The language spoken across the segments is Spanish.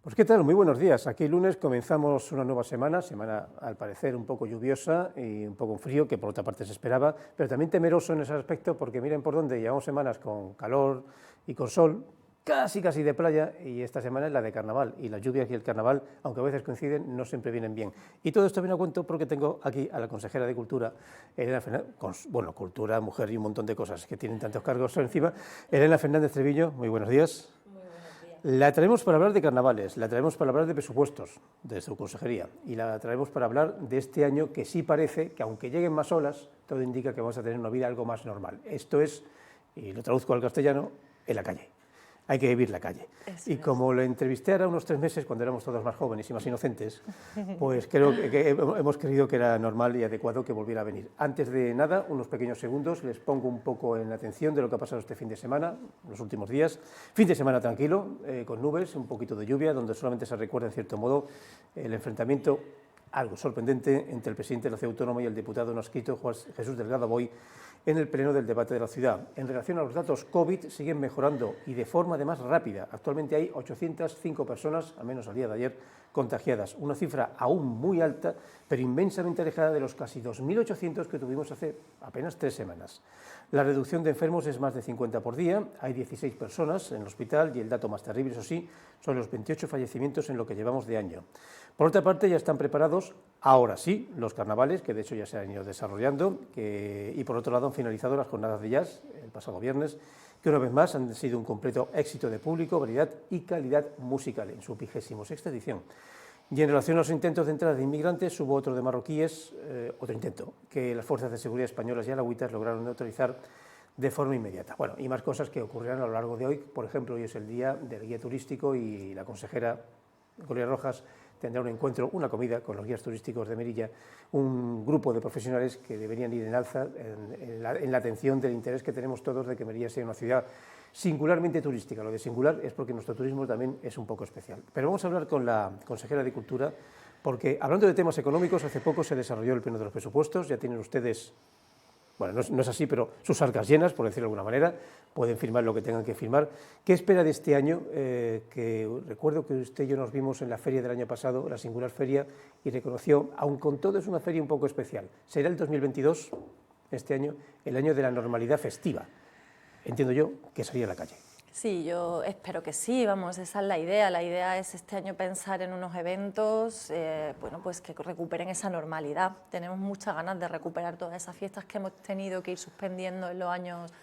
Pues qué tal, muy buenos días. Aquí lunes comenzamos una nueva semana al parecer un poco lluviosa y un poco frío, que por otra parte se esperaba, pero también temeroso en ese aspecto porque miren por dónde llevamos semanas con calor y con sol, casi de playa, y esta semana es la de carnaval, y las lluvias y el carnaval, aunque a veces coinciden, no siempre vienen bien. Y todo esto viene a cuento porque tengo aquí a la consejera de Cultura, Elena Fernández, bueno, Cultura, mujer y un montón de cosas que tienen tantos cargos encima. Elena Fernández Treviño, muy buenos días. La traemos para hablar de carnavales, la traemos para hablar de presupuestos de su consejería y la traemos para hablar de este año que sí parece que, aunque lleguen más olas, todo indica que vamos a tener una vida algo más normal. Esto es, y lo traduzco al castellano, en la calle. Hay que vivir la calle. Y como lo entrevisté ahora unos 3 meses, cuando éramos todos más jóvenes y más inocentes, pues creo que hemos creído que era normal y adecuado que volviera a venir. Antes de nada, unos pequeños segundos, les pongo un poco en atención de lo que ha pasado este fin de semana, los últimos días. Fin de semana tranquilo, con nubes, un poquito de lluvia, donde solamente se recuerda, en cierto modo, el enfrentamiento algo sorprendente entre el presidente de la Ciudad Autónoma y el diputado no adscrito Jesús Delgado Boy en el pleno del debate de la ciudad. En relación a los datos COVID, siguen mejorando y de forma además rápida. Actualmente hay 805 personas, al menos al día de ayer, contagiadas, una cifra aún muy alta, pero inmensamente alejada de los casi 2.800 que tuvimos hace apenas 3 semanas. La reducción de enfermos es más de 50 por día, hay 16 personas en el hospital y el dato más terrible, eso sí, son los 28 fallecimientos en lo que llevamos de año. Por otra parte, ya están preparados, ahora sí, los carnavales, que de hecho ya se han ido desarrollando, y por otro lado han finalizado las jornadas de jazz el pasado viernes, que una vez más han sido un completo éxito de público, variedad y calidad musical en su 26ª edición. Y en relación a los intentos de entrada de inmigrantes, hubo otro de marroquíes, otro intento, que las fuerzas de seguridad españolas y alauitas lograron neutralizar de forma inmediata. Bueno, y más cosas que ocurrirán a lo largo de hoy. Por ejemplo, hoy es el día del guía turístico y la consejera Gloria Rojas tendrá un encuentro, una comida con los guías turísticos de Melilla, un grupo de profesionales que deberían ir en alza en la atención del interés que tenemos todos de que Melilla sea una ciudad singularmente turística. Lo de singular es porque nuestro turismo también es un poco especial. Pero vamos a hablar con la consejera de Cultura, porque hablando de temas económicos, hace poco se desarrolló el pleno de los presupuestos, ya tienen ustedes, bueno, no es así, pero sus arcas llenas, por decirlo de alguna manera, pueden firmar lo que tengan que firmar. ¿Qué espera de este año? Que recuerdo que usted y yo nos vimos en la feria del año pasado, la singular feria, y reconoció, aun con todo es una feria un poco especial. ¿Será el 2022, este año, el año de la normalidad festiva? Entiendo yo que sería la calle. Sí, yo espero que sí, vamos, esa es la idea. La idea es este año pensar en unos eventos, bueno, pues que recuperen esa normalidad. Tenemos muchas ganas de recuperar todas esas fiestas que hemos tenido que ir suspendiendo en los años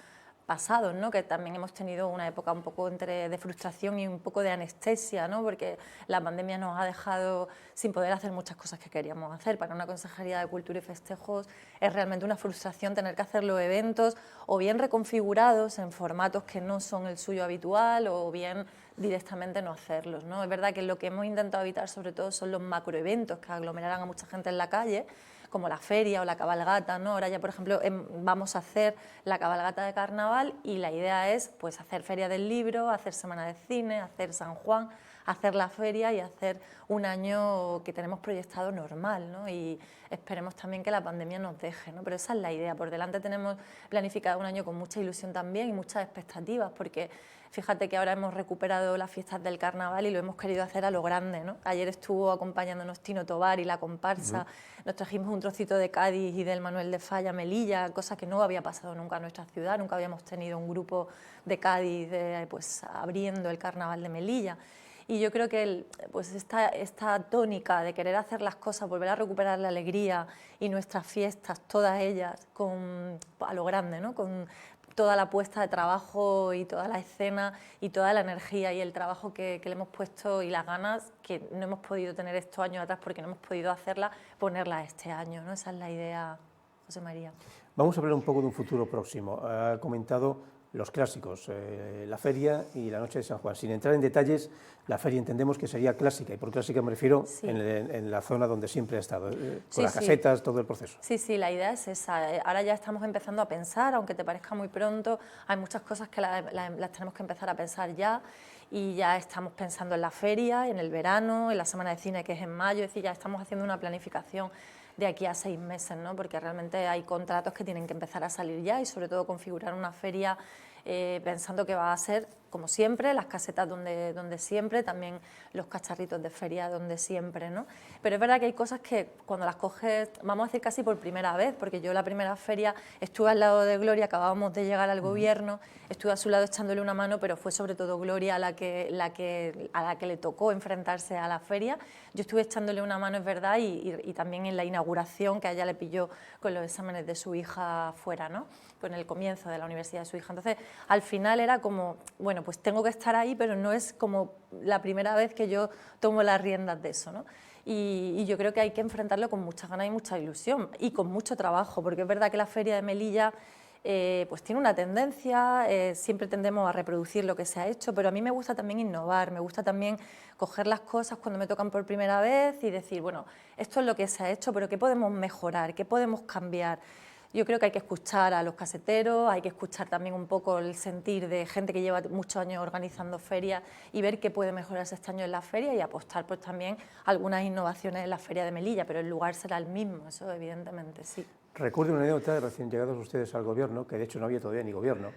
pasados, ¿no? Que también hemos tenido una época un poco de frustración y un poco de anestesia, ¿no? Porque la pandemia nos ha dejado sin poder hacer muchas cosas que queríamos hacer. Para una Consejería de Cultura y Festejos es realmente una frustración tener que hacer los eventos o bien reconfigurados en formatos que no son el suyo habitual o bien directamente no hacerlos, ¿no? Es verdad que lo que hemos intentado evitar sobre todo son los macroeventos que aglomeraran a mucha gente en la calle, como la feria o la cabalgata, ¿no? Ahora ya, por ejemplo, vamos a hacer la cabalgata de carnaval y la idea es pues, hacer feria del libro, hacer semana de cine, hacer San Juan, hacer la feria y hacer un año que tenemos proyectado normal, ¿no? Y esperemos también que la pandemia nos deje, ¿no? Pero esa es la idea. Por delante tenemos planificado un año con mucha ilusión también y muchas expectativas, porque fíjate que ahora hemos recuperado las fiestas del carnaval y lo hemos querido hacer a lo grande, ¿no? Ayer estuvo acompañándonos Tino Tobar y la comparsa, nos trajimos un trocito de Cádiz y del Manuel de Falla, Melilla, cosa que no había pasado nunca en nuestra ciudad, nunca habíamos tenido un grupo de Cádiz pues, abriendo el carnaval de Melilla. Y yo creo que pues esta tónica de querer hacer las cosas, volver a recuperar la alegría y nuestras fiestas, todas ellas, a lo grande, ¿no? Con toda la puesta de trabajo y toda la escena y toda la energía y el trabajo que le hemos puesto y las ganas que no hemos podido tener estos años atrás porque no hemos podido hacerla, ponerla este año, ¿no? Esa es la idea, José María. Vamos a hablar un poco de un futuro próximo. Ha comentado los clásicos, la feria y la noche de San Juan. Sin entrar en detalles, la feria entendemos que sería clásica, y por clásica me refiero sí. en la zona donde siempre ha estado, con sí, las casetas, sí. Todo el proceso. Sí, sí, la idea es esa. Ahora ya estamos empezando a pensar, aunque te parezca muy pronto, hay muchas cosas que las tenemos que empezar a pensar ya, y ya estamos pensando en la feria, en el verano, en la semana de cine que es en mayo, es decir, ya estamos haciendo una planificación de aquí a 6 meses, ¿no? Porque realmente hay contratos que tienen que empezar a salir ya y sobre todo configurar una feria pensando que va a ser como siempre, las casetas donde siempre, también los cacharritos de feria donde siempre, ¿no? Pero es verdad que hay cosas que cuando las coges, vamos a decir casi por primera vez, porque yo la primera feria estuve al lado de Gloria, acabábamos de llegar al gobierno, estuve a su lado echándole una mano, pero fue sobre todo Gloria a la que le tocó enfrentarse a la feria. Yo estuve echándole una mano, es verdad, y también en la inauguración, que a ella le pilló con los exámenes de su hija fuera, ¿no? Con el comienzo de la universidad de su hija. Entonces, al final era como, bueno, pues tengo que estar ahí, pero no es como la primera vez que yo tomo las riendas de eso, ¿no? Y yo creo que hay que enfrentarlo con muchas ganas y mucha ilusión y con mucho trabajo, porque es verdad que la feria de Melilla pues tiene una tendencia, siempre tendemos a reproducir lo que se ha hecho, pero a mí me gusta también innovar, me gusta también coger las cosas cuando me tocan por primera vez y decir, bueno, esto es lo que se ha hecho, pero ¿qué podemos mejorar? ¿Qué podemos cambiar? Yo creo que hay que escuchar a los caseteros, hay que escuchar también un poco el sentir de gente que lleva muchos años organizando ferias y ver qué puede mejorarse este año en la feria y apostar pues también algunas innovaciones en la feria de Melilla, pero el lugar será el mismo, eso evidentemente sí. Recuerdo una anécdota de recién llegados ustedes al gobierno, que de hecho no había todavía ni gobierno,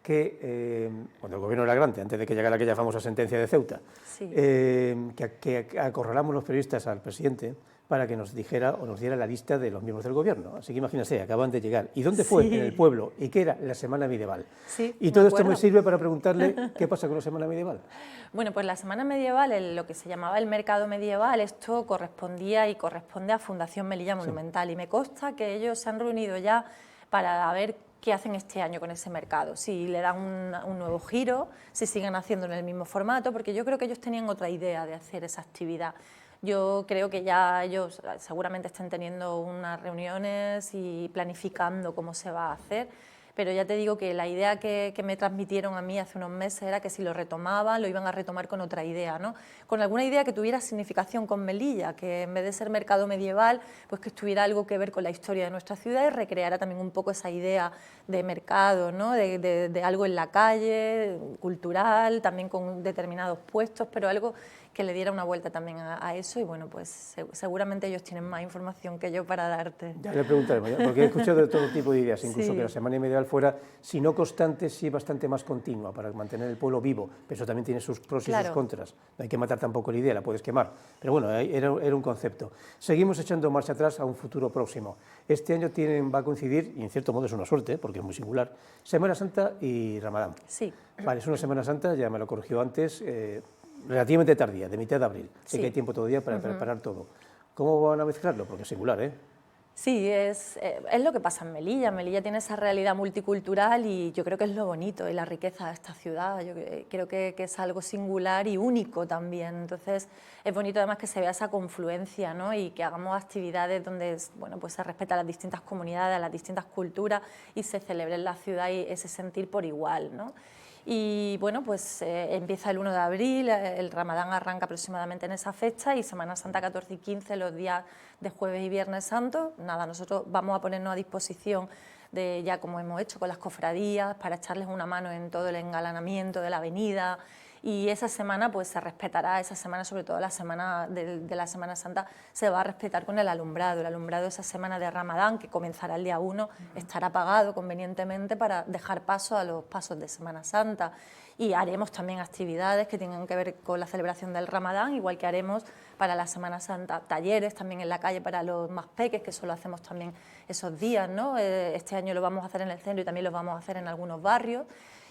que cuando el gobierno era grande, antes de que llegara aquella famosa sentencia de Ceuta, Sí. que acorralamos los periodistas al presidente para que nos dijera o nos diera la lista de los miembros del gobierno. Así que imagínense, acaban de llegar. ¿Y dónde fue? Sí. En el pueblo. ¿Y qué era? La Semana Medieval. Sí, y me todo esto acuerdo. me sirve para preguntarle qué pasa con la Semana Medieval. Bueno, pues la Semana Medieval, lo que se llamaba el Mercado Medieval, esto correspondía y corresponde a Fundación Melilla Monumental. Sí. Y me consta que ellos se han reunido ya para ver qué hacen este año con ese mercado, si le dan un nuevo giro, si siguen haciendo en el mismo formato, porque yo creo que ellos tenían otra idea de hacer esa actividad. Yo creo que ya ellos seguramente estén teniendo unas reuniones y planificando cómo se va a hacer, pero ya te digo que la idea que me transmitieron a mí hace unos meses era que si lo retomaban, lo iban a retomar con otra idea, ¿no? Con alguna idea que tuviera significación con Melilla, que en vez de ser mercado medieval, pues que tuviera algo que ver con la historia de nuestra ciudad y recreara también un poco esa idea de mercado, ¿no? de algo en la calle, cultural, también con determinados puestos, pero algo que le diera una vuelta también a eso y bueno, pues seguramente ellos tienen más información que yo para darte. Ya le preguntaremos, porque he escuchado de todo tipo de ideas, incluso Sí. que la Semana Medieval fuera, si no constante, sí bastante más continua, para mantener el pueblo vivo, pero eso también tiene sus pros y sus contras, no hay que matar tampoco la idea, la puedes quemar, pero bueno, era un concepto. Seguimos echando marcha atrás a un futuro próximo. Este año va a coincidir, y en cierto modo es una suerte, porque es muy singular, Semana Santa y Ramadán. Sí. Vale, es una Semana Santa, ya me lo corrigió antes, relativamente tardía, de mitad de abril. Sé que hay tiempo todavía para preparar todo. ¿Cómo van a mezclarlo? Porque es singular, ¿eh? Sí, es lo que pasa en Melilla. Melilla tiene esa realidad multicultural y yo creo que es lo bonito y la riqueza de esta ciudad. Yo creo que es algo singular y único también. Entonces, es bonito además que se vea esa confluencia, ¿no? Y que hagamos actividades donde bueno, pues se respetan las distintas comunidades, las distintas culturas y se celebre en la ciudad y ese sentir por igual, ¿no? Y bueno, pues empieza el 1 de abril, el Ramadán arranca aproximadamente en esa fecha y Semana Santa 14 y 15 los días de Jueves y Viernes Santo. Nada, nosotros vamos a ponernos a disposición de ya como hemos hecho con las cofradías para echarles una mano en todo el engalanamiento de la avenida y esa semana pues se respetará, esa semana sobre todo la semana de la Semana Santa se va a respetar con el alumbrado de esa semana de Ramadán que comenzará el día 1 estará apagado convenientemente para dejar paso a los pasos de Semana Santa y haremos también actividades que tengan que ver con la celebración del Ramadán, igual que haremos para la Semana Santa talleres también en la calle para los más peques, que eso lo hacemos también esos días, ¿no? Este año lo vamos a hacer en el centro y también lo vamos a hacer en algunos barrios.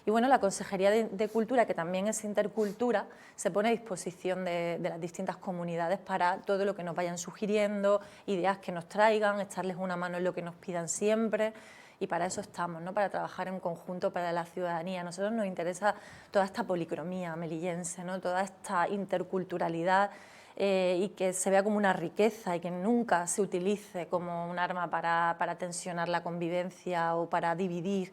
Y bueno, la Consejería de Cultura, que también es intercultura, se pone a disposición de las distintas comunidades para todo lo que nos vayan sugiriendo, ideas que nos traigan, echarles una mano en lo que nos pidan siempre. Y para eso estamos, ¿no? Para trabajar en conjunto para la ciudadanía. A nosotros nos interesa toda esta policromía melillense, ¿no? Toda esta interculturalidad y que se vea como una riqueza y que nunca se utilice como un arma para tensionar la convivencia o para dividir,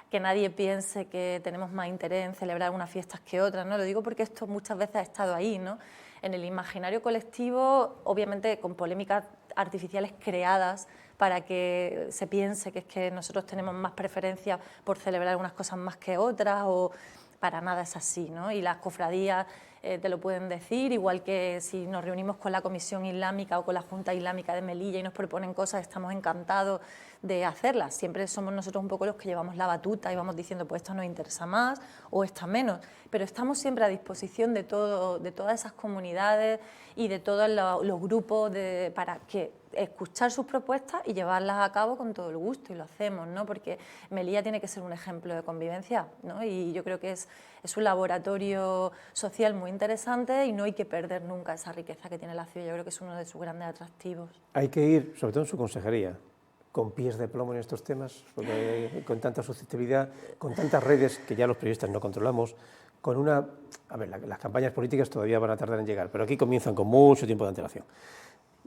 que nadie piense que tenemos más interés en celebrar unas fiestas que otras, ¿no? Lo digo porque esto muchas veces ha estado ahí, ¿no? En el imaginario colectivo, obviamente con polémicas artificiales creadas para que se piense que es que nosotros tenemos más preferencia por celebrar unas cosas más que otras o para nada es así, ¿no? Y las cofradías te lo pueden decir, igual que si nos reunimos con la Comisión Islámica o con la Junta Islámica de Melilla y nos proponen cosas, estamos encantados de hacerlas. Siempre somos nosotros un poco los que llevamos la batuta y vamos diciendo, pues esto nos interesa más o esta menos, pero estamos siempre a disposición de todas esas comunidades y de todos los grupos para que escuchar sus propuestas y llevarlas a cabo con todo el gusto, y lo hacemos, ¿no? Porque Melilla tiene que ser un ejemplo de convivencia, ¿no? Y yo creo que es un laboratorio social muy interesante y no hay que perder nunca esa riqueza que tiene la ciudad. Yo creo que es uno de sus grandes atractivos. Hay que ir, sobre todo en su consejería, con pies de plomo en estos temas, porque con tanta susceptibilidad, con tantas redes que ya los periodistas no controlamos, con una... A ver, las campañas políticas todavía van a tardar en llegar, pero aquí comienzan con mucho tiempo de antelación.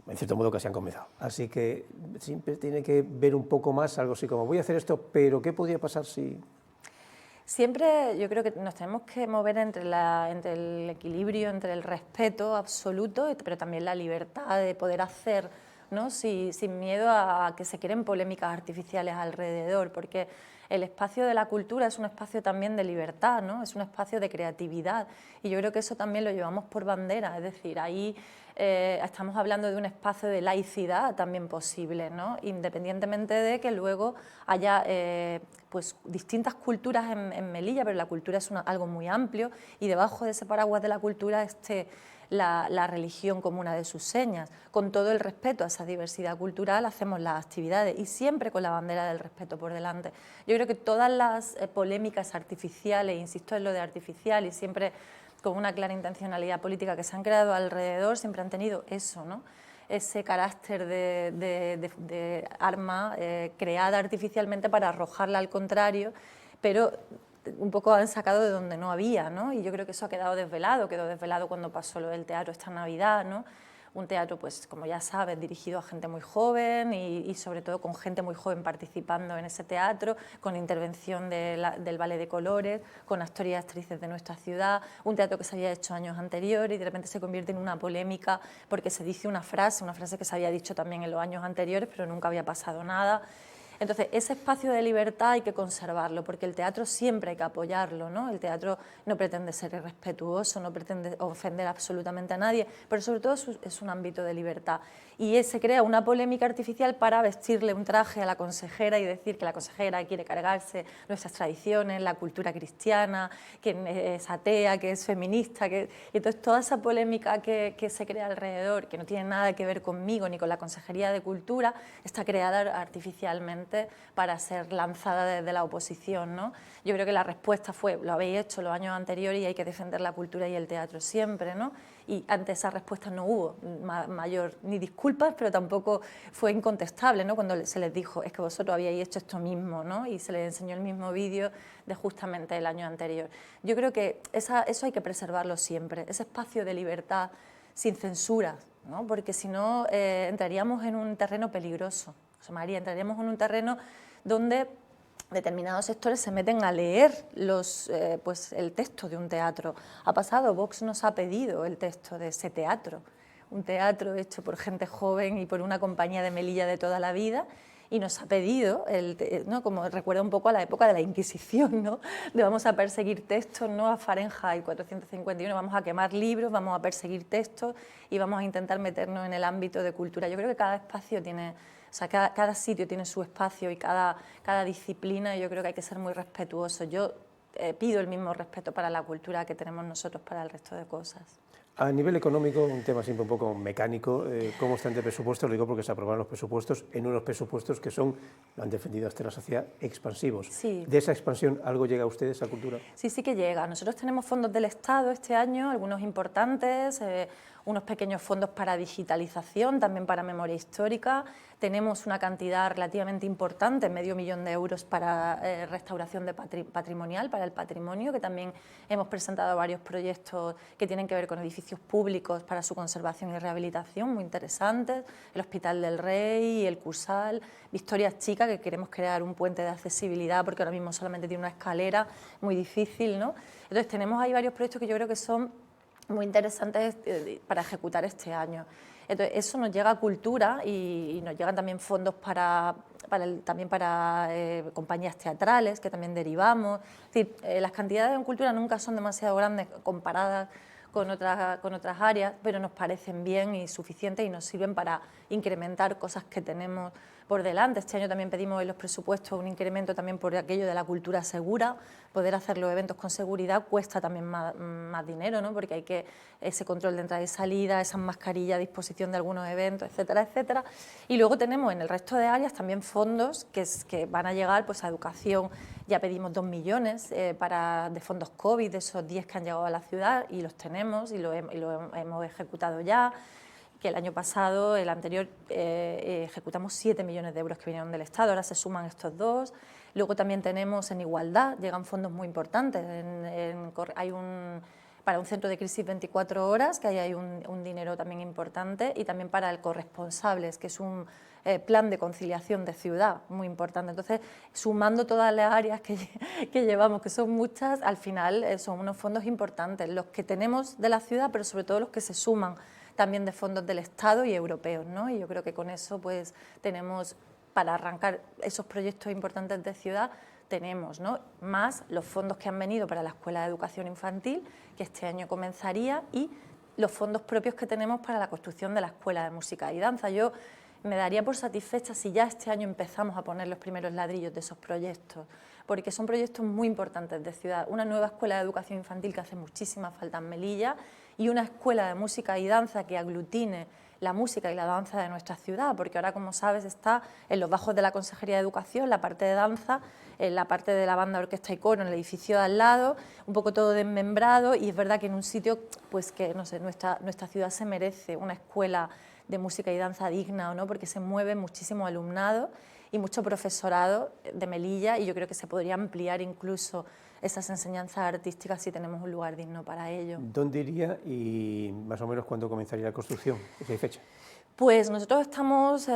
En cierto modo casi han comenzado. Así que siempre tiene que ver un poco más, algo así como, voy a hacer esto, pero ¿qué podría pasar si...? Siempre yo creo que nos tenemos que mover entre el equilibrio, entre el respeto absoluto, pero también la libertad de poder hacer, ¿no? sin miedo a que se creen polémicas artificiales alrededor, porque el espacio de la cultura es un espacio también de libertad, ¿no? Es un espacio de creatividad, y yo creo que eso también lo llevamos por bandera, es decir, ahí estamos hablando de un espacio de laicidad también posible, ¿no? Independientemente de que luego haya pues distintas culturas en Melilla, pero la cultura es algo muy amplio, y debajo de ese paraguas de la cultura esté la religión como una de sus señas. Con todo el respeto a esa diversidad cultural hacemos las actividades, y siempre con la bandera del respeto por delante. Yo creo que todas las polémicas artificiales, insisto en lo de artificial, y siempre con una clara intencionalidad política que se han creado alrededor, siempre han tenido eso, ¿no? Ese carácter de arma creada artificialmente para arrojarla al contrario, pero un poco han sacado de donde no había, ¿no? Y yo creo que eso quedó desvelado cuando pasó lo del teatro esta Navidad, ¿no? Un teatro, pues como ya sabes, dirigido a gente muy joven y sobre todo con gente muy joven participando en ese teatro, con intervención del Ballet de Colores, con actores y actrices de nuestra ciudad, un teatro que se había hecho años anteriores y de repente se convierte en una polémica porque se dice una frase que se había dicho también en los años anteriores, pero nunca había pasado nada. Entonces, ese espacio de libertad hay que conservarlo, porque el teatro siempre hay que apoyarlo, ¿no? El teatro no pretende ser irrespetuoso, no pretende ofender absolutamente a nadie, pero sobre todo es un ámbito de libertad. Y se crea una polémica artificial para vestirle un traje a la consejera y decir que la consejera quiere cargarse nuestras tradiciones, la cultura cristiana, que es atea, que es feminista, y entonces toda esa polémica que se crea alrededor, que no tiene nada que ver conmigo ni con la Consejería de Cultura, está creada artificialmente para ser lanzada desde la oposición, ¿no? Yo creo que la respuesta fue, lo habéis hecho los años anteriores y hay que defender la cultura y el teatro siempre, ¿no? Y ante esa respuesta no hubo mayor ni disculpas, pero tampoco fue incontestable, ¿no? Cuando se les dijo, es que vosotros habíais hecho esto mismo, ¿no? Y se les enseñó el mismo vídeo de justamente el año anterior. Yo creo que eso hay que preservarlo siempre, ese espacio de libertad sin censura, ¿no? Porque si no entraríamos en un terreno peligroso. José María, entraríamos en un terreno donde determinados sectores se meten a leer pues el texto de un teatro. Ha pasado, Vox nos ha pedido el texto de ese teatro, un teatro hecho por gente joven y por una compañía de Melilla de toda la vida, y nos ha pedido, ¿no? Como recuerda un poco a la época de la Inquisición, ¿no? De vamos a perseguir textos, ¿no? A Fahrenheit 451, vamos a quemar libros, vamos a perseguir textos y vamos a intentar meternos en el ámbito de cultura. Yo creo que cada espacio tiene... O sea, cada sitio tiene su espacio y cada disciplina, y yo creo que hay que ser muy respetuoso. Yo pido el mismo respeto para la cultura que tenemos nosotros para el resto de cosas. A nivel económico, un tema siempre un poco mecánico, ¿cómo están de presupuestos? Lo digo porque se aprobaron los presupuestos en unos presupuestos que son, lo han defendido hasta la saciedad, expansivos. Sí. ¿De esa expansión algo llega a ustedes, a cultura? Sí, sí que llega. Nosotros tenemos fondos del Estado este año, algunos importantes, unos pequeños fondos para digitalización, también para memoria histórica. Tenemos una cantidad relativamente importante, $500.000 de euros para restauración patrimonial, para el patrimonio, que también hemos presentado varios proyectos que tienen que ver con edificios públicos para su conservación y rehabilitación, muy interesantes. El Hospital del Rey, el Cursal, Victorias Chica, que queremos crear un puente de accesibilidad porque ahora mismo solamente tiene una escalera muy difícil, ¿no? Entonces tenemos ahí varios proyectos que yo creo que son muy interesantes para ejecutar este año. Entonces, eso nos llega a cultura y nos llegan también fondos para compañías teatrales, que también derivamos. Es decir, las cantidades en cultura nunca son demasiado grandes comparadas con otras áreas, pero nos parecen bien y suficientes y nos sirven para incrementar cosas que tenemos por delante. Este año también pedimos en los presupuestos un incremento también por aquello de la cultura segura. Poder hacer los eventos con seguridad cuesta también más dinero, ¿no? Porque hay que ese control de entrada y salida, esas mascarillas a disposición de algunos eventos, etcétera, etcétera. Y luego tenemos en el resto de áreas también fondos que van a llegar pues, a educación. Ya pedimos 2 millones de fondos COVID, de esos 10 que han llegado a la ciudad, y los tenemos y lo hemos ejecutado ya. Que el año pasado, el anterior, ejecutamos 7 millones de euros que vinieron del Estado, ahora se suman estos 2. Luego también tenemos en igualdad, llegan fondos muy importantes. Para un centro de crisis 24 horas, que ahí hay un dinero también importante, y también para el Corresponsables, que es un plan de conciliación de ciudad muy importante. Entonces, sumando todas las áreas que llevamos, que son muchas, al final son unos fondos importantes, los que tenemos de la ciudad, pero sobre todo los que se suman también de fondos del Estado y europeos, ¿no? Y yo creo que con eso pues tenemos, para arrancar esos proyectos importantes de ciudad, tenemos, ¿no?, más los fondos que han venido para la Escuela de Educación Infantil, que este año comenzaría, y los fondos propios que tenemos para la construcción de la Escuela de Música y Danza. Yo me daría por satisfecha si ya este año empezamos a poner los primeros ladrillos de esos proyectos, porque son proyectos muy importantes de ciudad. Una nueva escuela de educación infantil que hace muchísima falta en Melilla, y una escuela de música y danza que aglutine la música y la danza de nuestra ciudad, porque ahora, como sabes, está en los bajos de la Consejería de Educación, la parte de danza, en la parte de la banda, orquesta y coro, en el edificio de al lado, un poco todo desmembrado, y es verdad que en un sitio pues que, no sé, nuestra ciudad se merece una escuela de música y danza digna, ¿o no?, porque se mueve muchísimo alumnado y mucho profesorado de Melilla, y yo creo que se podría ampliar incluso esas enseñanzas artísticas si tenemos un lugar digno para ello. ¿Dónde iría y más o menos cuándo comenzaría la construcción? ¿Qué fecha? Pues nosotros estamos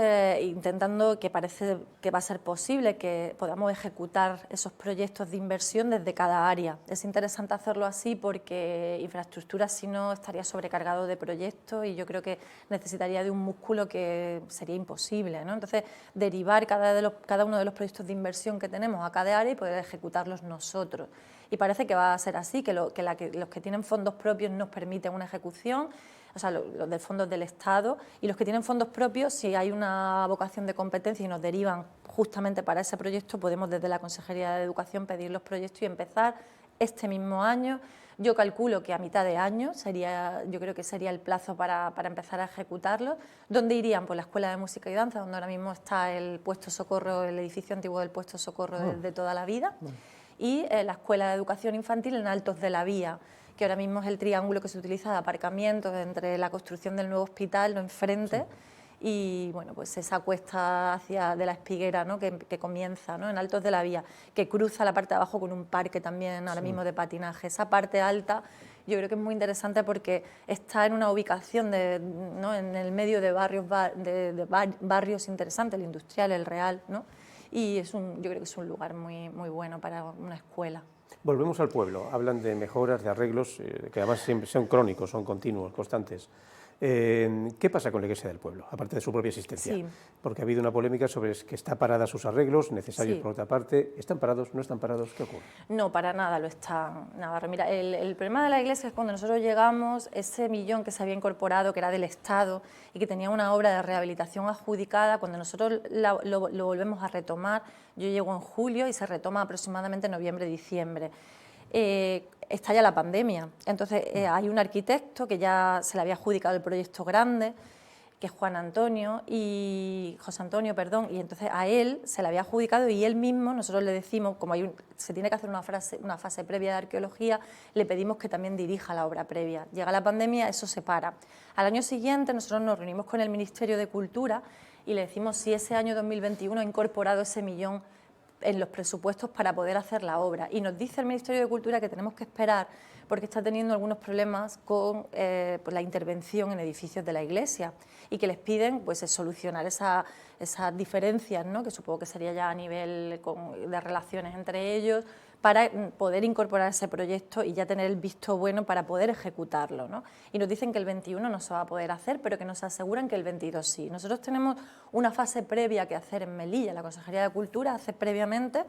intentando, que parece que va a ser posible, que podamos ejecutar esos proyectos de inversión desde cada área. Es interesante hacerlo así porque infraestructura, si no, estaría sobrecargado de proyectos, y yo creo que necesitaría de un músculo que sería imposible, ¿no? Entonces, derivar cada uno de los proyectos de inversión que tenemos a cada área y poder ejecutarlos nosotros. Y parece que va a ser así, que los que tienen fondos propios nos permiten una ejecución, o sea, los de fondos del Estado, y los que tienen fondos propios, si hay una vocación de competencia y nos derivan justamente para ese proyecto, podemos desde la Consejería de Educación pedir los proyectos y empezar este mismo año. Yo calculo que a mitad de año yo creo que sería el plazo para empezar a ejecutarlos. ¿Dónde irían? Pues la Escuela de Música y Danza, donde ahora mismo está el puesto socorro, el edificio antiguo del puesto socorro de toda la vida, y la Escuela de Educación Infantil en Altos de la Vía, que ahora mismo es el triángulo que se utiliza de aparcamientos entre la construcción del nuevo hospital, lo enfrente, y bueno, pues esa cuesta de la Espiguera, ¿no?, que comienza, ¿no?, en Altos de la Vía, que cruza la parte de abajo con un parque también ahora mismo de patinaje. Esa parte alta yo creo que es muy interesante porque está en una ubicación ¿no?, en el medio de barrios interesantes, el industrial, el real, ¿no?, y yo creo que es un lugar muy, muy bueno para una escuela. Volvemos al pueblo. Hablan de mejoras, de arreglos, que además siempre son crónicos, son continuos, constantes. ¿Qué pasa con la Iglesia del Pueblo, aparte de su propia existencia? Sí. Porque ha habido una polémica sobre que está parada sus arreglos, necesarios por otra parte. ¿Están parados? ¿No están parados? ¿Qué ocurre? No, para nada lo están, Navarro. Mira, el problema de la Iglesia es cuando nosotros llegamos, ese millón que se había incorporado, que era del Estado y que tenía una obra de rehabilitación adjudicada, cuando nosotros lo volvemos a retomar, yo llego en julio y se retoma aproximadamente en noviembre-diciembre. Estalla la pandemia, entonces hay un arquitecto que ya se le había adjudicado el proyecto grande, que es José Antonio, y entonces a él se le había adjudicado, y él mismo, nosotros le decimos, como se tiene que hacer una fase previa de arqueología, le pedimos que también dirija la obra previa. Llega la pandemia, eso se para. Al año siguiente nosotros nos reunimos con el Ministerio de Cultura y le decimos si ese año 2021 ha incorporado ese millón en los presupuestos para poder hacer la obra, y nos dice el Ministerio de Cultura que tenemos que esperar porque está teniendo algunos problemas con pues la intervención en edificios de la Iglesia, y que les piden pues solucionar esas diferencias, ¿no?, que supongo que sería ya a nivel de relaciones entre ellos, para poder incorporar ese proyecto y ya tener el visto bueno para poder ejecutarlo, ¿no? Y nos dicen que el 21 no se va a poder hacer, pero que nos aseguran que el 22 sí. Nosotros tenemos una fase previa que hacer en Melilla. La Consejería de Cultura hace previamente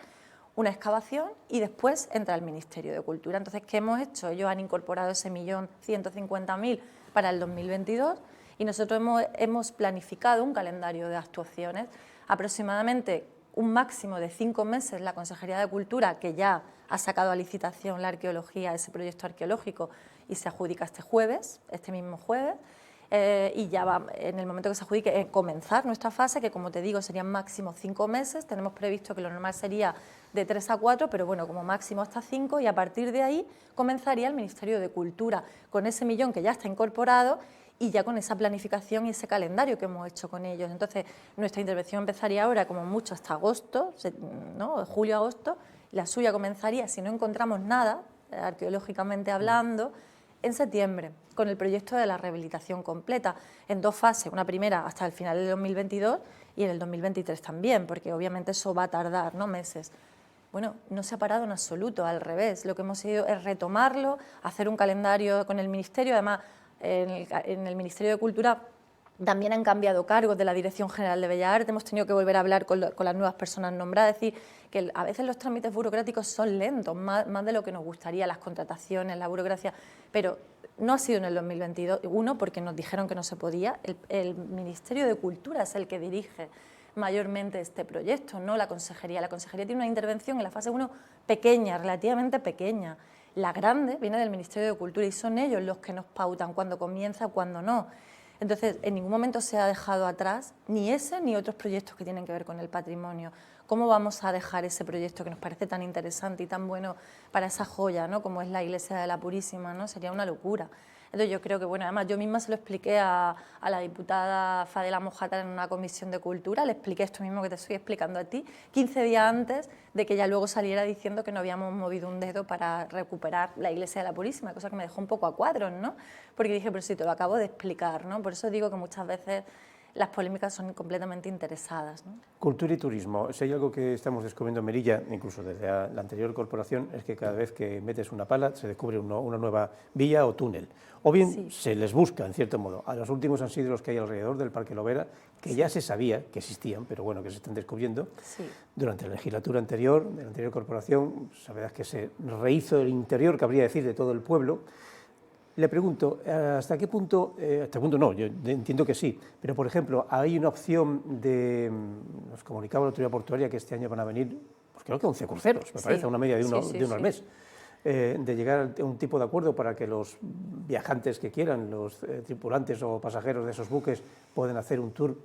una excavación y después entra el Ministerio de Cultura. Entonces, ¿qué hemos hecho? Ellos han incorporado ese 1.150.000 para el 2022 y nosotros hemos planificado un calendario de actuaciones aproximadamente un máximo de 5 meses. La Consejería de Cultura, que ya ha sacado a licitación la arqueología, ese proyecto arqueológico, y se adjudica este mismo jueves, y ya va, en el momento que se adjudique, comenzar nuestra fase, que como te digo serían máximo 5 meses, tenemos previsto que lo normal sería de 3 a 4, pero bueno, como máximo hasta 5, y a partir de ahí comenzaría el Ministerio de Cultura, con ese millón que ya está incorporado, y ya con esa planificación y ese calendario que hemos hecho con ellos. Entonces, nuestra intervención empezaría ahora, como mucho, hasta agosto, ¿no? Julio-agosto, la suya comenzaría, si no encontramos nada, arqueológicamente hablando, en septiembre, con el proyecto de la rehabilitación completa, en 2 fases, una primera hasta el final del 2022 y en el 2023 también, porque obviamente eso va a tardar, ¿no?, meses. Bueno, no se ha parado en absoluto, al revés, lo que hemos hecho es retomarlo, hacer un calendario con el Ministerio. Además, en el Ministerio de Cultura también han cambiado cargos de la Dirección General de Bellas Artes, hemos tenido que volver a hablar con las nuevas personas nombradas, es decir, que a veces los trámites burocráticos son lentos, más de lo que nos gustaría, las contrataciones, la burocracia, pero no ha sido en el 2021 porque nos dijeron que no se podía. El Ministerio de Cultura es el que dirige mayormente este proyecto, no la Consejería. La Consejería tiene una intervención en la fase 1 pequeña, relativamente pequeña. La grande viene del Ministerio de Cultura y son ellos los que nos pautan cuándo comienza, cuándo no. Entonces, en ningún momento se ha dejado atrás ni ese ni otros proyectos que tienen que ver con el patrimonio. ¿Cómo vamos a dejar ese proyecto que nos parece tan interesante y tan bueno para esa joya, ¿no?, como es la Iglesia de la Purísima, ¿no? Sería una locura. Entonces yo creo que, bueno, además yo misma se lo expliqué a la diputada Fadela Mojata en una comisión de cultura, le expliqué esto mismo que te estoy explicando a ti, 15 días antes de que ella luego saliera diciendo que no habíamos movido un dedo para recuperar la Iglesia de la Purísima, cosa que me dejó un poco a cuadros, ¿no? Porque dije, pero si te lo acabo de explicar, ¿no? Por eso digo que muchas veces las polémicas son completamente interesadas, ¿no? Cultura y turismo. Si hay algo que estamos descubriendo en Melilla, incluso desde la anterior corporación, es que cada vez que metes una pala se descubre una nueva vía o túnel. O bien Sí. se les busca, en cierto modo. A los últimos han sido los que hay alrededor del Parque Lovera, que Sí. ya se sabía que existían, pero bueno, que se están descubriendo. Sí. Durante la legislatura anterior, de la anterior corporación, pues, la verdad es que se rehizo el interior, cabría decir, de todo el pueblo. Le pregunto, ¿hasta qué punto, hasta qué punto no, yo entiendo que sí, pero por ejemplo, hay una opción de, nos comunicaba la autoridad portuaria que este año van a venir, pues creo que 11 cruceros, me parece, una media de uno al mes, de llegar a un tipo de acuerdo para que los viajantes que quieran, los tripulantes o pasajeros de esos buques, puedan hacer un tour,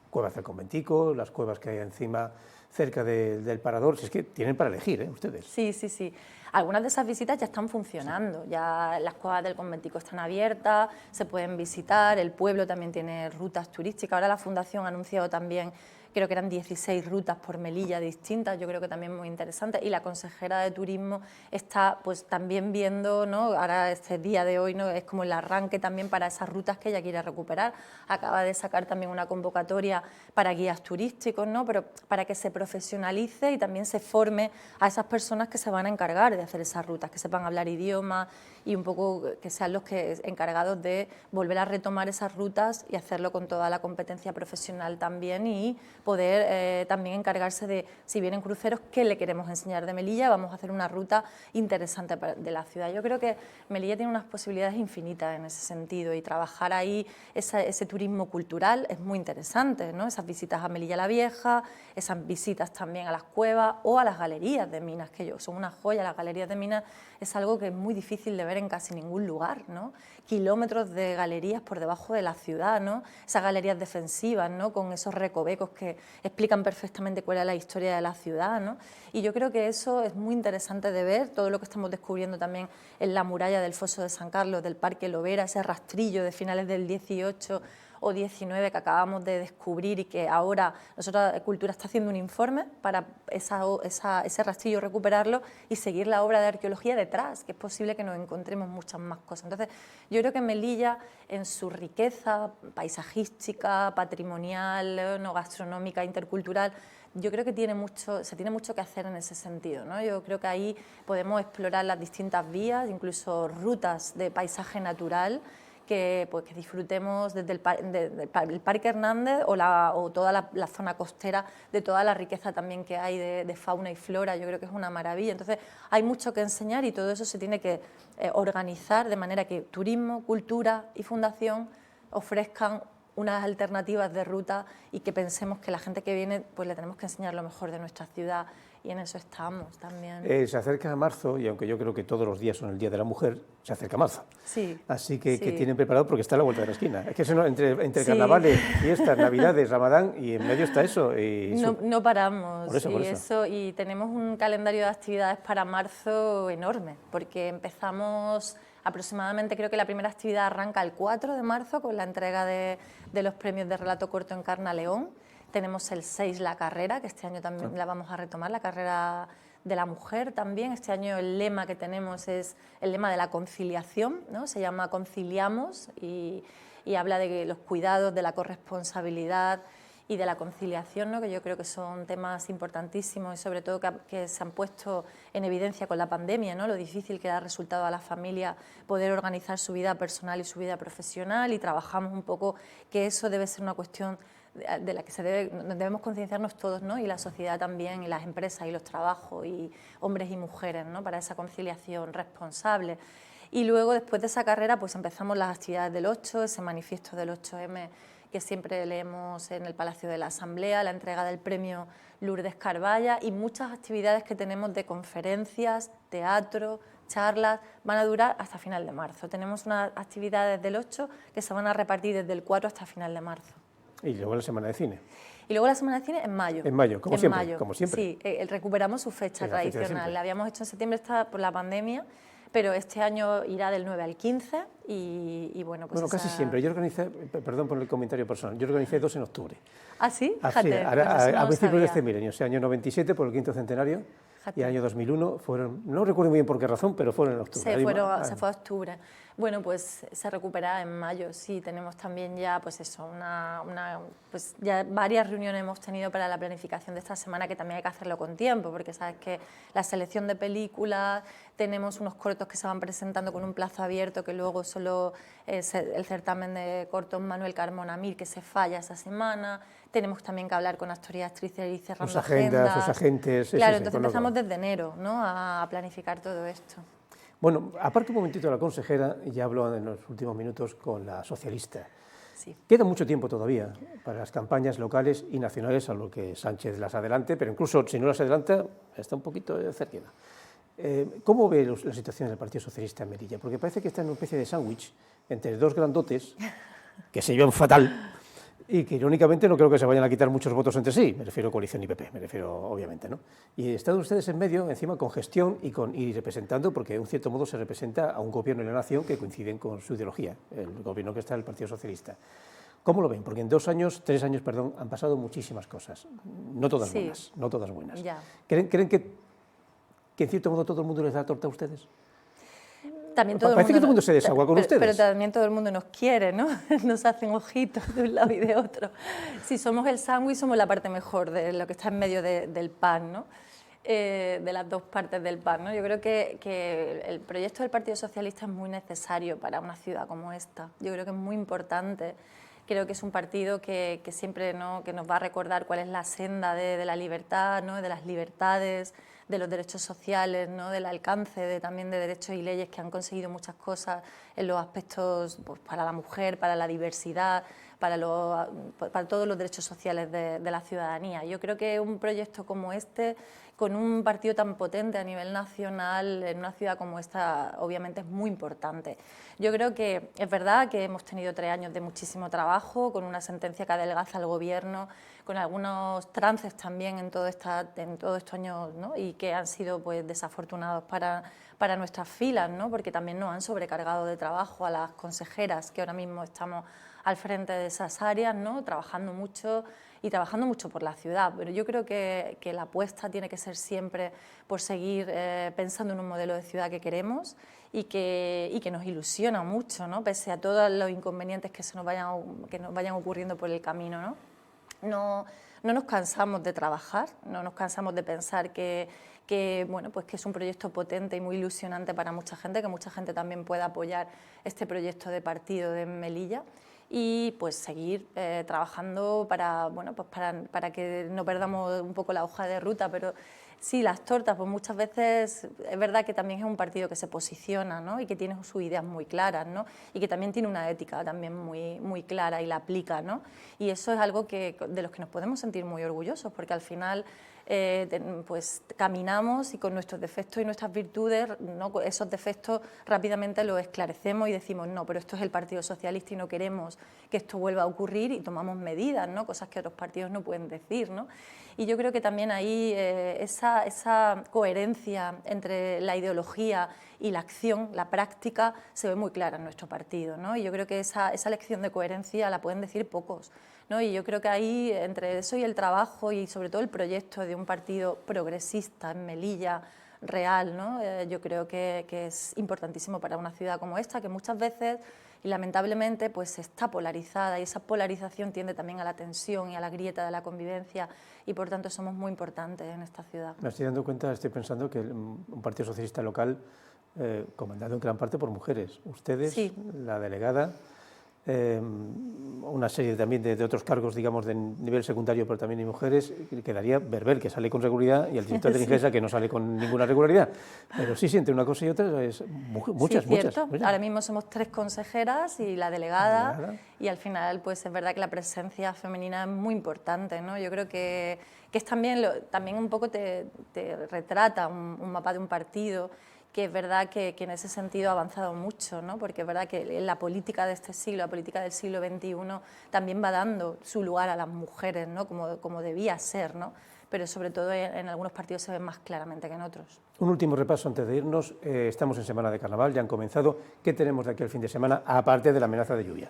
Cuevas del Conventico, las cuevas que hay encima cerca del parador, si es que tienen para elegir, ustedes. Sí, sí, sí. Algunas de esas visitas ya están funcionando, ya las cuevas del Conventico están abiertas, se pueden visitar, el pueblo también tiene rutas turísticas. Ahora la Fundación ha anunciado también, creo que eran 16 rutas por Melilla distintas, yo creo que también muy interesante, y la consejera de Turismo está pues también viendo, ¿no?, ahora este día de hoy, ¿no?, es como el arranque también para esas rutas que ella quiere recuperar. Acaba de sacar también una convocatoria para guías turísticos, ¿no?, pero para que se profesionalice y también se forme a esas personas que se van a encargar de hacer esas rutas, que sepan hablar idiomas y un poco que sean los que encargados de volver a retomar esas rutas y hacerlo con toda la competencia profesional también, y poder también encargarse de, si vienen cruceros, qué le queremos enseñar de Melilla. Vamos a hacer una ruta interesante de la ciudad. Yo creo que Melilla tiene unas posibilidades infinitas en ese sentido, y trabajar ahí ese turismo cultural es muy interesante, ¿no? Esas visitas a Melilla la Vieja, esas visitas también a las cuevas o a las galerías de minas, que son una joya. Las galerías de minas es algo que es muy difícil de ver en casi ningún lugar, ¿no? Kilómetros de galerías por debajo de la ciudad, ¿no? Esas galerías defensivas, ¿no?, con esos recovecos que explican perfectamente cuál es la historia de la ciudad, ¿no? Y yo creo que eso es muy interesante de ver, todo lo que estamos descubriendo también en la muralla del Foso de San Carlos, del Parque Lovera, ese rastrillo de finales del 18 o 19 que acabamos de descubrir, y que ahora nosotros, Cultura, está haciendo un informe para ese rastrillo recuperarlo y seguir la obra de arqueología detrás, que es posible que nos encontremos muchas más cosas. Entonces, yo creo que Melilla, en su riqueza paisajística, patrimonial, no gastronómica, intercultural, yo creo que se tiene mucho que hacer en ese sentido, ¿no? Yo creo que ahí podemos explorar las distintas vías, incluso rutas de paisaje natural, que disfrutemos desde el Parque Hernández o toda la zona costera, de toda la riqueza también que hay de fauna y flora. Yo creo que es una maravilla. Entonces hay mucho que enseñar y todo eso se tiene que organizar de manera que turismo, cultura y fundación ofrezcan unas alternativas de ruta y que pensemos que la gente que viene pues le tenemos que enseñar lo mejor de nuestra ciudad, y en eso estamos también. Se acerca marzo y aunque yo creo que todos los días son el Día de la Mujer, se acerca marzo. Sí. Así que, sí. que tienen preparado porque está a la vuelta de la esquina. Es que eso entre Sí. carnavales, fiestas, navidades, Ramadán y en medio está eso. No paramos. Por eso. Y tenemos un calendario de actividades para marzo enorme, porque empezamos aproximadamente, creo que la primera actividad arranca el 4 de marzo con la entrega de los premios de relato corto Encarna León. Tenemos el 6 la carrera, que este año también la vamos a retomar, la carrera de la mujer también. Este año el lema que tenemos es el lema de la conciliación, ¿no? Se llama Conciliamos y habla de los cuidados, de la corresponsabilidad y de la conciliación, ¿no? Que yo creo que son temas importantísimos y sobre todo que se han puesto en evidencia con la pandemia, ¿no? Lo difícil que ha resultado a la familia poder organizar su vida personal y su vida profesional, y trabajamos un poco que eso debe ser una cuestión de la que debemos concienciarnos todos, ¿no? Y la sociedad también, y las empresas y los trabajos, y hombres y mujeres, ¿no? Para esa conciliación responsable. Y luego, después de esa carrera, pues empezamos las actividades del 8, ese manifiesto del 8M que siempre leemos en el Palacio de la Asamblea, la entrega del premio Lourdes Carballa y muchas actividades que tenemos de conferencias, teatro, charlas, van a durar hasta final de marzo. Tenemos unas actividades del 8 que se van a repartir desde el 4 hasta final de marzo. Y luego la Semana de Cine. Y luego la Semana de Cine en mayo. En mayo, como siempre. Sí, recuperamos su fecha tradicional. La habíamos hecho en septiembre por la pandemia, pero este año irá del 9 al 15 y bueno, pues... Bueno, casi siempre. Yo organicé, perdón por el comentario personal, yo organicé 2 en octubre. ¿Ah, sí? Fíjate. A principios de este milenio, o sea, año 97 por el 5º centenario. Y el año 2001 fueron, no recuerdo muy bien por qué razón, pero fueron en octubre. Se fue a octubre. Bueno, pues se recupera en mayo, sí, tenemos también ya, pues eso, pues ya varias reuniones hemos tenido para la planificación de esta semana, que también hay que hacerlo con tiempo, porque sabes que la selección de películas, tenemos unos cortos que se van presentando con un plazo abierto, que luego solo es el certamen de cortos Manuel Carmona Mir, que se falla esa semana. Tenemos también que hablar con actores y actrices y cerrando agendas. Sus agentes. Claro, entonces empezamos desde enero, ¿no?, a planificar todo esto. Bueno, aparte un momentito de la consejera, ya hablo en los últimos minutos con la socialista. Sí. Queda mucho tiempo todavía para las campañas locales y nacionales, a lo que Sánchez las adelante, pero incluso si no las adelanta, está un poquito cerquita. ¿Cómo ve la situación del Partido Socialista en Melilla? Porque parece que está en una especie de sándwich entre dos grandotes que se llevan fatal y que irónicamente no creo que se vayan a quitar muchos votos entre sí, me refiero a coalición y PP, me refiero obviamente, ¿no? Y están ustedes en medio, encima con gestión y representando, porque de un cierto modo se representa a un gobierno de la nación que coinciden con su ideología, el gobierno que está el Partido Socialista. ¿Cómo lo ven? Porque en 3 años, han pasado muchísimas cosas, no todas buenas, no todas buenas. Ya. ¿Creen que en cierto modo todo el mundo les da torta a ustedes? También todo Parece el mundo, que todo el mundo se desagua con ustedes. Pero también todo el mundo nos quiere, ¿no? Nos hacen ojitos de un lado y de otro. Si somos el sándwich, somos la parte mejor de lo que está en medio del pan, ¿no? De las dos partes del pan, ¿no? Yo creo que el proyecto del Partido Socialista es muy necesario para una ciudad como esta. Yo creo que es muy importante. Creo que es un partido que siempre, ¿no?, que nos va a recordar cuál es la senda de la libertad, ¿no?, de las libertades, de los derechos sociales, ¿no?, del alcance también de derechos y leyes que han conseguido muchas cosas en los aspectos, pues, para la mujer, para la diversidad, para todos los derechos sociales de la ciudadanía. Yo creo que un proyecto como este, con un partido tan potente a nivel nacional, en una ciudad como esta, obviamente es muy importante. Yo creo que es verdad que hemos tenido 3 años de muchísimo trabajo, con una sentencia que adelgaza al Gobierno, con algunos trances también en todos estos años, ¿no?, y que han sido, pues, desafortunados para nuestras filas, ¿no?, porque también nos han sobrecargado de trabajo a las consejeras que ahora mismo estamos al frente de esas áreas, ¿no?, trabajando mucho por la ciudad. Pero yo creo que la apuesta tiene que ser siempre por seguir pensando en un modelo de ciudad que queremos y que nos ilusiona mucho, ¿no?, pese a todos los inconvenientes que nos vayan ocurriendo por el camino, ¿no? No no nos cansamos de trabajar, no nos cansamos de pensar bueno, pues que es un proyecto potente y muy ilusionante para mucha gente, que mucha gente también pueda apoyar este proyecto de partido de Melilla, y pues seguir trabajando bueno, pues para que no perdamos un poco la hoja de ruta. Pero sí, las tortas, pues muchas veces es verdad que también es un partido que se posiciona, ¿no? Y que tiene sus ideas muy claras, ¿no? Y que también tiene una ética también muy clara y la aplica, ¿no? Y eso es algo de los que nos podemos sentir muy orgullosos, porque al final pues caminamos y con nuestros defectos y nuestras virtudes, ¿no? Esos defectos rápidamente los esclarecemos y decimos no, pero esto es el Partido Socialista y no queremos que esto vuelva a ocurrir, y tomamos medidas, ¿no? Cosas que otros partidos no pueden decir, ¿no? Y yo creo que también ahí esa coherencia entre la ideología y la acción, la práctica, se ve muy clara en nuestro partido, ¿no? Y yo creo que esa lección de coherencia la pueden decir pocos, ¿no? Y yo creo que ahí, entre eso y el trabajo y sobre todo el proyecto de un partido progresista en Melilla, real, ¿no? Yo creo que es importantísimo para una ciudad como esta, que muchas veces y lamentablemente pues está polarizada, y esa polarización tiende también a la tensión y a la grieta de la convivencia, y por tanto somos muy importantes en esta ciudad. Me estoy dando cuenta, estoy pensando que un partido socialista local comandado en gran parte por mujeres, ustedes, sí, la delegada, una serie también de otros cargos, digamos, de nivel secundario, pero también hay mujeres. Quedaría Berbel, que sale con regularidad, y el director de la Ingesa, que no sale con ninguna regularidad. Pero sí, entre una cosa y otra, es muchas, sí, muchas. Ahora mismo somos 3 consejeras y la delegada, y al final pues es verdad que la presencia femenina es muy importante, ¿no? Yo creo que es también un poco te retrata un mapa de un partido, que es verdad que en ese sentido ha avanzado mucho, ¿no? Porque es verdad que la política de este siglo, la política del siglo XXI, también va dando su lugar a las mujeres, ¿no? Como debía ser, ¿no? Pero sobre todo en algunos partidos se ve más claramente que en otros. Un último repaso antes de irnos. Estamos en semana de carnaval, ya han comenzado. ¿Qué tenemos de aquí al fin de semana, aparte de la amenaza de lluvia?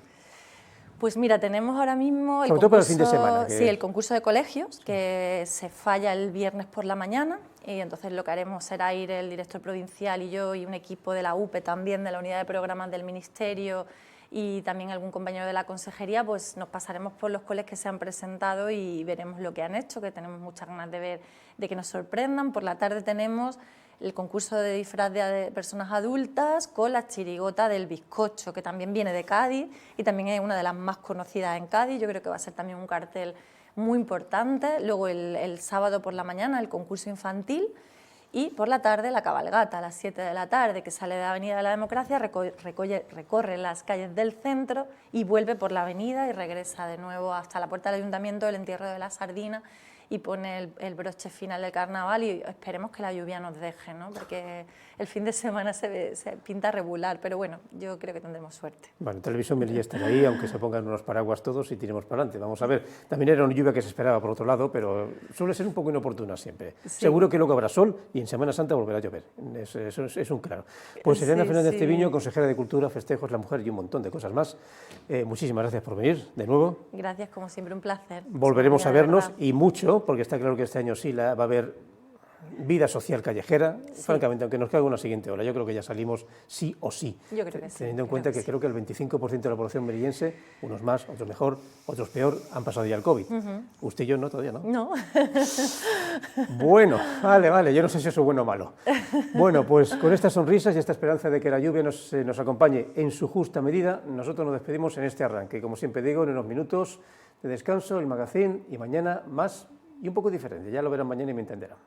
Pues mira, tenemos ahora mismo sobre todo para el fin de semana. Sí, el concurso de colegios, que se falla el viernes por la mañana, y entonces lo que haremos será ir el director provincial y yo, y un equipo de la UPE también, de la unidad de programas del Ministerio, y también algún compañero de la consejería, pues nos pasaremos por los coles que se han presentado y veremos lo que han hecho, que tenemos muchas ganas de ver, de que nos sorprendan. Por la tarde tenemos el concurso de disfraz de personas adultas con la chirigota del bizcocho, que también viene de Cádiz y también es una de las más conocidas en Cádiz. Yo creo que va a ser también un cartel muy importante. Luego el sábado por la mañana el concurso infantil, y por la tarde la cabalgata a las 7 de la tarde, que sale de la Avenida de la Democracia, recorre las calles del centro y vuelve por la avenida y regresa de nuevo hasta la puerta del Ayuntamiento, el entierro de la sardina, y pone el broche final del carnaval, y esperemos que la lluvia nos deje, ¿no? Porque el fin de semana se pinta regular, pero bueno, yo creo que tendremos suerte. Bueno, Televisión Melilla estará ahí, aunque se pongan unos paraguas todos y tiremos para adelante. Vamos a ver, también era una lluvia que se esperaba por otro lado, pero suele ser un poco inoportuna siempre. Sí. Seguro que luego habrá sol y en Semana Santa volverá a llover, eso es un claro. Pues Elena Fernández Treviño, consejera de Cultura, Festejos, la Mujer y un montón de cosas más. Muchísimas gracias por venir de nuevo. Gracias, como siempre, un placer. Volveremos a vernos, y mucho, porque está claro que este año sí va a haber vida social callejera, sí. Francamente, aunque nos caiga una siguiente ola, yo creo que ya salimos sí o sí. Yo creo que sí. Teniendo en cuenta que creo que el 25% de la población melillense, unos más, otros mejor, otros peor, han pasado ya el COVID. Usted y yo no, todavía no. No. Bueno, vale, yo no sé si eso es bueno o malo. Bueno, pues con estas sonrisas y esta esperanza de que la lluvia nos acompañe en su justa medida, nosotros nos despedimos en este arranque. Como siempre digo, en unos minutos de descanso, el magazín, y mañana más y un poco diferente. Ya lo verán mañana y me entenderán.